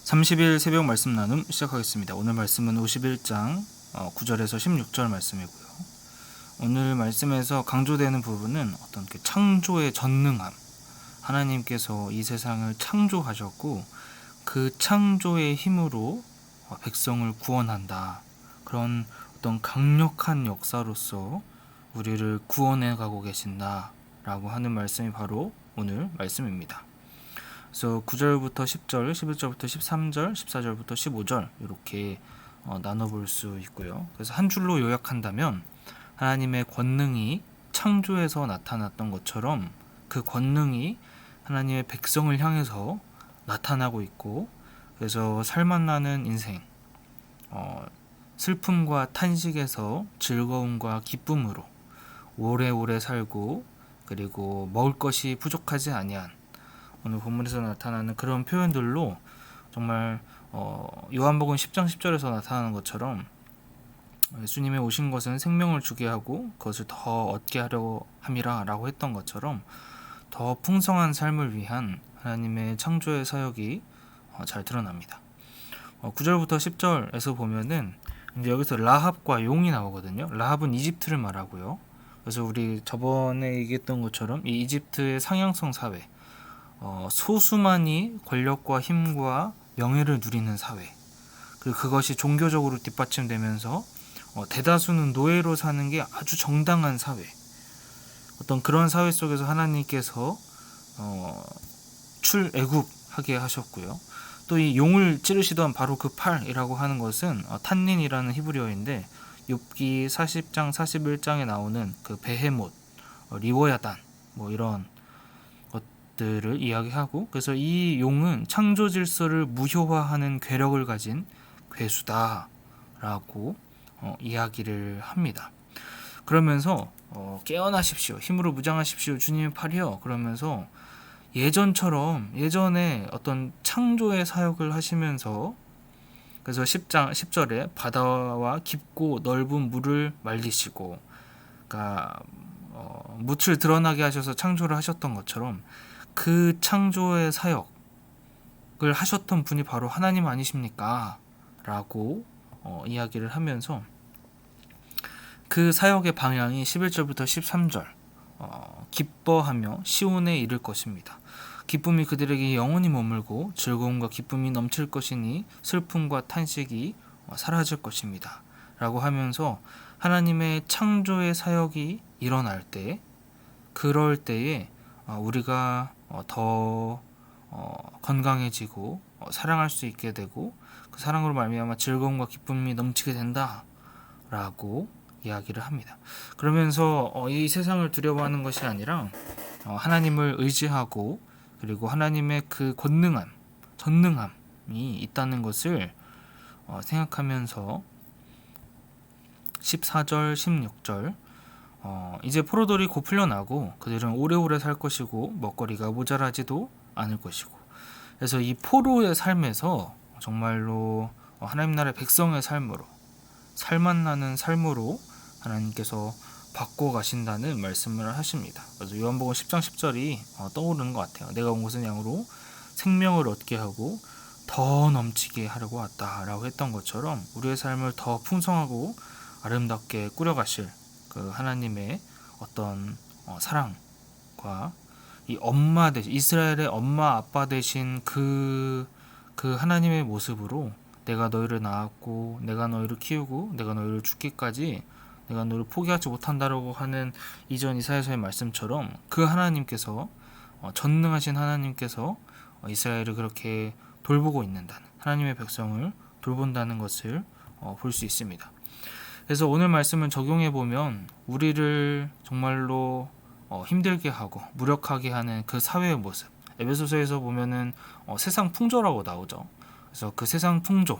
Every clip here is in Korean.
30일 새벽 말씀 나눔 시작하겠습니다. 오늘 말씀은 51장 9절에서 16절 말씀이고요. 오늘 말씀에서 강조되는 부분은 어떤 창조의 전능함, 하나님께서 이 세상을 창조하셨고 그 창조의 힘으로 백성을 구원한다. 그런 어떤 강력한 역사로서 우리를 구원해 가고 계신다 라고 하는 말씀이 바로 오늘 말씀입니다. 그래서 9절부터 10절, 11절부터 13절, 14절부터 15절 이렇게 나눠볼 수 있고요. 그래서 한 줄로 요약한다면 하나님의 권능이 창조에서 나타났던 것처럼 그 권능이 하나님의 백성을 향해서 나타나고 있고, 그래서 살맛 나는 인생, 슬픔과 탄식에서 즐거움과 기쁨으로 오래오래 살고, 그리고 먹을 것이 부족하지 아니한 오늘 본문에서 나타나는 그런 표현들로 정말 요한복음 10장 10절에서 나타나는 것처럼 예수님이 오신 것은 생명을 주게 하고 그것을 더 얻게 하려 함이라 라고 했던 것처럼 더 풍성한 삶을 위한 하나님의 창조의 사역이 잘 드러납니다. 9절부터 10절에서 보면은 이제 여기서 라합과 용이 나오거든요. 라합은 이집트를 말하고요. 그래서 우리 저번에 얘기했던 것처럼 이 이집트의 상향성 사회, 소수만이 권력과 힘과 명예를 누리는 사회, 그리고 그것이 종교적으로 뒷받침되면서 대다수는 노예로 사는 게 아주 정당한 사회, 어떤 그런 사회 속에서 하나님께서 출애굽하게 하셨고요. 또 이 용을 찌르시던 바로 그 팔이라고 하는 것은 탄닌이라는 히브리어인데 욥기 40장 41장에 나오는 그 베헤못, 리워야단 이런 것들을 이야기하고, 그래서 이 용은 창조 질서를 무효화하는 괴력을 가진 괴수다라고 이야기를 합니다. 그러면서 깨어나십시오, 힘으로 무장하십시오, 주님의 팔이여, 그러면서 예전에 어떤 창조의 사역을 하시면서, 그래서 10절에 바다와 깊고 넓은 물을 말리시고, 그러니까 묻을 드러나게 하셔서 창조를 하셨던 것처럼 그 창조의 사역을 하셨던 분이 바로 하나님 아니십니까? 라고 이야기를 하면서 그 사역의 방향이 11절부터 13절 기뻐하며 시온에 이를 것입니다. 기쁨이 그들에게 영원히 머물고 즐거움과 기쁨이 넘칠 것이니 슬픔과 탄식이 사라질 것입니다. 라고 하면서 하나님의 창조의 사역이 일어날 때, 그럴 때에 우리가 더 건강해지고 사랑할 수 있게 되고 그 사랑으로 말미암아 즐거움과 기쁨이 넘치게 된다라고 이야기를 합니다. 그러면서 이 세상을 두려워하는 것이 아니라 하나님을 의지하고, 그리고 하나님의 그 권능함, 전능함이 있다는 것을 생각하면서 14절, 16절 이제 포로들이 곧 풀려나고 그들은 오래오래 살 것이고 먹거리가 모자라지도 않을 것이고, 그래서 이 포로의 삶에서 정말로 하나님 나라의 백성의 삶으로, 살맛 나는 삶으로 하나님께서 바꿔 가신다는 말씀을 하십니다. 그래서 요한복음 10장 10절이 떠오르는 것 같아요. 내가 온 것은 양으로 생명을 얻게 하고 더 넘치게 하려고 왔다라고 했던 것처럼 우리의 삶을 더 풍성하고 아름답게 꾸려가실 그 하나님의 어떤 사랑과 이 엄마 대신, 이스라엘의 엄마 아빠 되신 그 하나님의 모습으로 내가 너희를 낳았고 내가 너희를 키우고 내가 너희를 죽기까지 내가 너를 포기하지 못한다라고 하는 이전 이사야서의 말씀처럼 그 하나님께서 전능하신 하나님께서 이스라엘을 그렇게 돌보고 있는다는, 하나님의 백성을 돌본다는 것을 볼 수 있습니다. 그래서 오늘 말씀을 적용해 보면 우리를 정말로 힘들게 하고 무력하게 하는 그 사회의 모습, 에베소서에서 보면은 세상 풍조라고 나오죠. 그래서 그 세상 풍조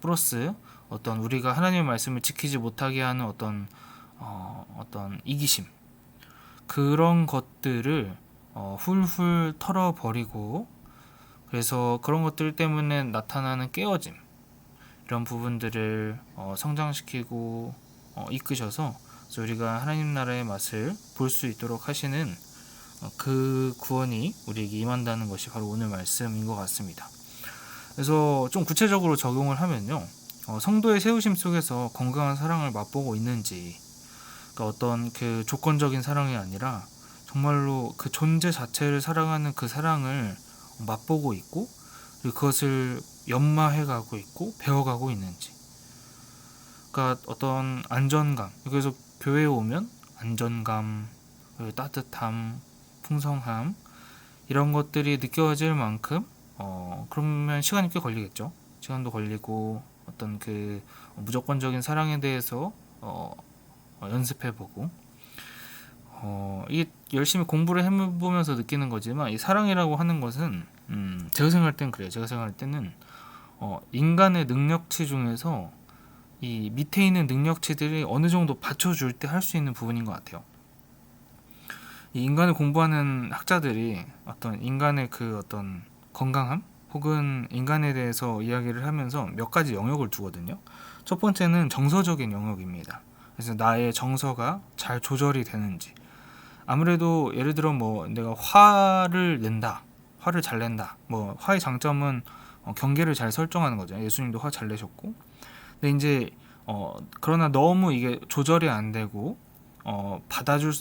플러스 어떤 우리가 하나님의 말씀을 지키지 못하게 하는 어떤 이기심, 그런 것들을 훌훌 털어버리고, 그래서 그런 것들 때문에 나타나는 깨어짐, 이런 부분들을 성장시키고 이끄셔서 그래서 우리가 하나님 나라의 맛을 볼 수 있도록 하시는 그 구원이 우리에게 임한다는 것이 바로 오늘 말씀인 것 같습니다. 그래서 좀 구체적으로 적용을 하면요, 성도의 세우심 속에서 건강한 사랑을 맛보고 있는지, 그러니까 어떤 그 조건적인 사랑이 아니라 정말로 그 존재 자체를 사랑하는 그 사랑을 맛보고 있고, 그리고 그것을 연마해가고 있고 배워가고 있는지. 그러니까 어떤 안전감, 그래서 교회에 오면 안전감, 그리고 따뜻함, 풍성함, 이런 것들이 느껴질 만큼 그러면 시간이 꽤 걸리겠죠. 시간도 걸리고 어떤 그 무조건적인 사랑에 대해서 연습해보고, 이 열심히 공부를 해보면서 느끼는 거지만, 이 사랑이라고 하는 것은 제가 생각할 땐 그래요. 제가 생각할 때는 인간의 능력치 중에서 이 밑에 있는 능력치들이 어느 정도 받쳐줄 때 할 수 있는 부분인 것 같아요. 이 인간을 공부하는 학자들이 어떤 인간의 그 어떤 건강함 혹은 인간에 대해서 이야기를 하면서 몇 가지 영역을 두거든요. 첫 번째는 정서적인 영역입니다. 그래서 나의 정서가 잘 조절이 되는지. 아무래도 예를 들어 뭐 내가 화를 낸다, 화를 잘 낸다. 뭐 화의 장점은 경계를 잘 설정하는 거죠. 예수님도 화 잘 내셨고. 근데 이제 그러나 너무 이게 조절이 안 되고 받아줄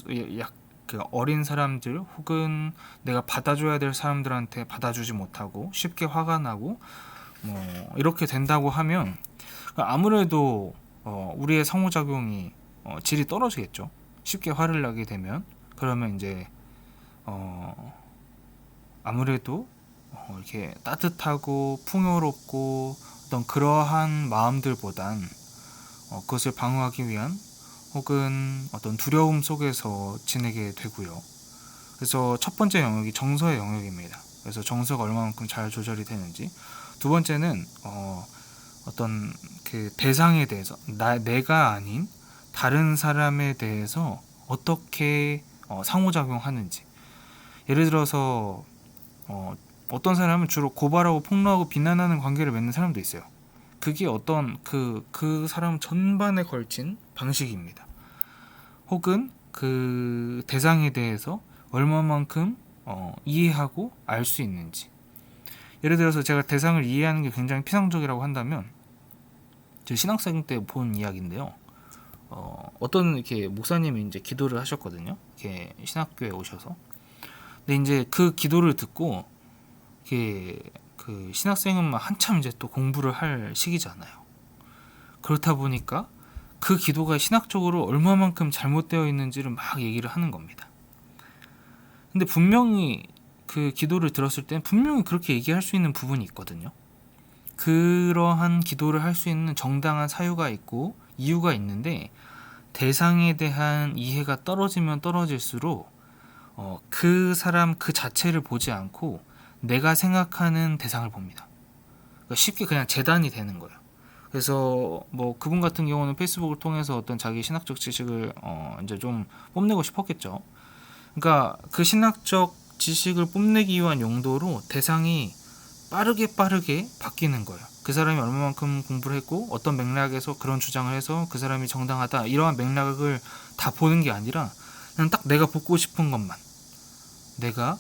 그 어린 사람들 혹은 내가 받아줘야 될 사람들한테 받아주지 못하고 쉽게 화가 나고 뭐 이렇게 된다고 하면 아무래도 우리의 상호작용이 질이 떨어지겠죠. 쉽게 화를 나게 되면. 그러면 이제 아무래도 이렇게 따뜻하고 풍요롭고 어떤 그러한 마음들보단 그것을 방어하기 위한 혹은 어떤 두려움 속에서 지내게 되고요. 그래서 첫 번째 영역이 정서의 영역입니다. 그래서 정서가 얼마만큼 잘 조절이 되는지. 두 번째는 어떤 그 대상에 대해서 내가 아닌 다른 사람에 대해서 어떻게 상호작용하는지. 예를 들어서 어떤 사람은 주로 고발하고 폭로하고 비난하는 관계를 맺는 사람도 있어요. 그게 어떤 그 사람 전반에 걸친 방식입니다. 혹은 그 대상에 대해서 얼마만큼 이해하고 알 수 있는지. 예를 들어서 제가 대상을 이해하는 게 굉장히 피상적이라고 한다면, 제 신학생 때 본 이야기인데요. 어떤 이렇게 목사님이 이제 기도를 하셨거든요. 이렇게 신학교에 오셔서. 근데 이제 그 기도를 듣고 이게 그 신학생은 막 한참 이제 또 공부를 할 시기잖아요. 그렇다 보니까 그 기도가 신학적으로 얼마만큼 잘못되어 있는지를 막 얘기를 하는 겁니다. 근데 분명히 그 기도를 들었을 땐 분명히 그렇게 얘기할 수 있는 부분이 있거든요. 그러한 기도를 할 수 있는 정당한 사유가 있고 이유가 있는데, 대상에 대한 이해가 떨어지면 떨어질수록 그 사람 그 자체를 보지 않고 내가 생각하는 대상을 봅니다. 그러니까 쉽게 그냥 재단이 되는 거예요. 그래서 뭐 그분 같은 경우는 페이스북을 통해서 어떤 자기 신학적 지식을 이제 좀 뽐내고 싶었겠죠. 그러니까 그 신학적 지식을 뽐내기 위한 용도로 대상이 빠르게 바뀌는 거예요. 그 사람이 얼마만큼 공부를 했고 어떤 맥락에서 그런 주장을 해서 그 사람이 정당하다, 이러한 맥락을 다 보는 게 아니라 그냥 딱 내가 보고 싶은 것만, 내가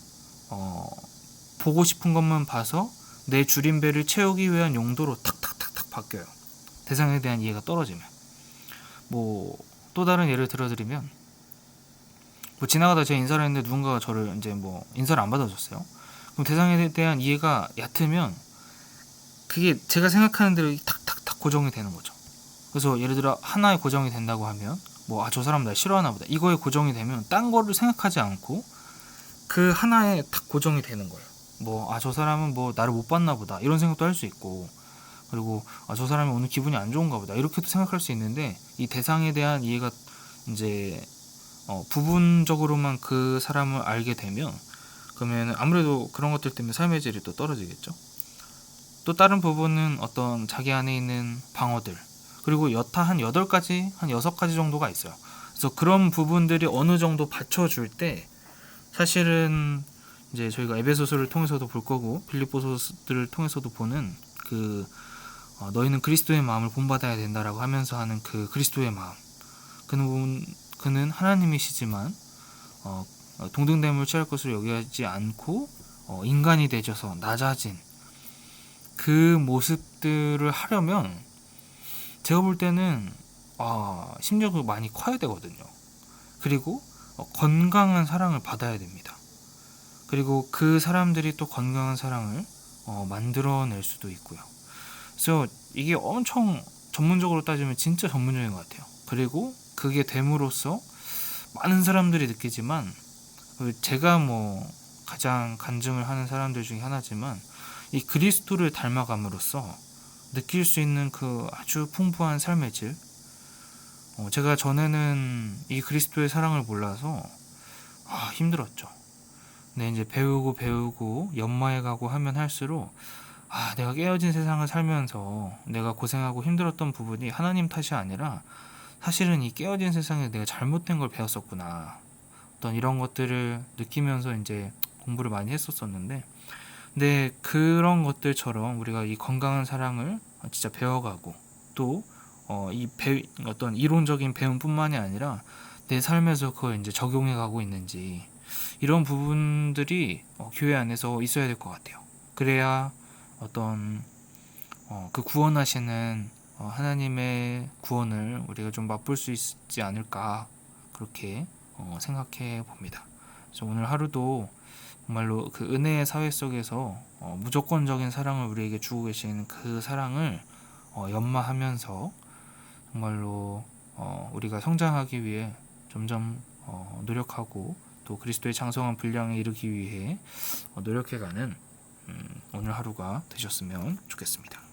보고 싶은 것만 봐서 내 줄임배를 채우기 위한 용도로 탁탁탁탁 바뀌어요. 대상에 대한 이해가 떨어지면. 뭐 또 다른 예를 들어드리면, 뭐 지나가다 제가 인사를 했는데 누군가가 저를 이제 뭐 인사를 안 받아줬어요. 그럼 대상에 대한 이해가 얕으면 그게 제가 생각하는 대로 탁탁탁 고정이 되는 거죠. 그래서 예를 들어 하나에 고정이 된다고 하면 뭐 저 사람 날 싫어하나 보다, 이거에 고정이 되면 딴 거를 생각하지 않고 그 하나에 탁 고정이 되는 거예요. 뭐 저 사람은 뭐 나를 못 봤나 보다, 이런 생각도 할 수 있고, 그리고 저 사람이 오늘 기분이 안 좋은가 보다, 이렇게도 생각할 수 있는데, 이 대상에 대한 이해가 이제 부분적으로만 그 사람을 알게 되면, 그러면 아무래도 그런 것들 때문에 삶의 질이 또 떨어지겠죠. 또 다른 부분은 어떤 자기 안에 있는 방어들, 그리고 여타 한 8가지, 한 6가지 정도가 있어요. 그래서 그런 부분들이 어느 정도 받쳐줄 때, 사실은 이제 저희가 에베소서를 통해서도 볼 거고 빌립보서들을 통해서도 보는 그 너희는 그리스도의 마음을 본받아야 된다라고 하면서 하는 그 그리스도의 마음, 그는 하나님이시지만 동등됨을 취할 것을 여기지 않고 인간이 되셔서 낮아진 그 모습들을 하려면 제가 볼 때는 심력이 많이 커야 되거든요. 그리고 건강한 사랑을 받아야 됩니다. 그리고 그 사람들이 또 건강한 사랑을 만들어낼 수도 있고요. 그래서 이게 엄청 전문적으로 따지면 진짜 전문적인 것 같아요. 그리고 그게 됨으로써 많은 사람들이 느끼지만, 제가 뭐 가장 간증을 하는 사람들 중에 하나지만, 이 그리스도를 닮아감으로써 느낄 수 있는 그 아주 풍부한 삶의 질, 제가 전에는 이 그리스도의 사랑을 몰라서 힘들었죠. 근데 이제 배우고 연마해 가고 하면 할수록 내가 깨어진 세상을 살면서 내가 고생하고 힘들었던 부분이 하나님 탓이 아니라 사실은 이 깨어진 세상에 내가 잘못된 걸 배웠었구나, 어떤 이런 것들을 느끼면서 이제 공부를 많이 했었었는데, 근데 그런 것들처럼 우리가 이 건강한 사랑을 진짜 배워가고, 또 어떤 이론적인 배움뿐만이 아니라 내 삶에서 그걸 이제 적용해가고 있는지, 이런 부분들이 교회 안에서 있어야 될 것 같아요. 그래야 어떤 그 구원하시는 하나님의 구원을 우리가 좀 맛볼 수 있지 않을까, 그렇게 생각해 봅니다. 그래서 오늘 하루도 정말로 그 은혜의 사회 속에서 무조건적인 사랑을 우리에게 주고 계신 그 사랑을 연마하면서 정말로 우리가 성장하기 위해 점점 노력하고, 또 그리스도의 장성한 분량에 이르기 위해 노력해가는 오늘 하루가 되셨으면 좋겠습니다.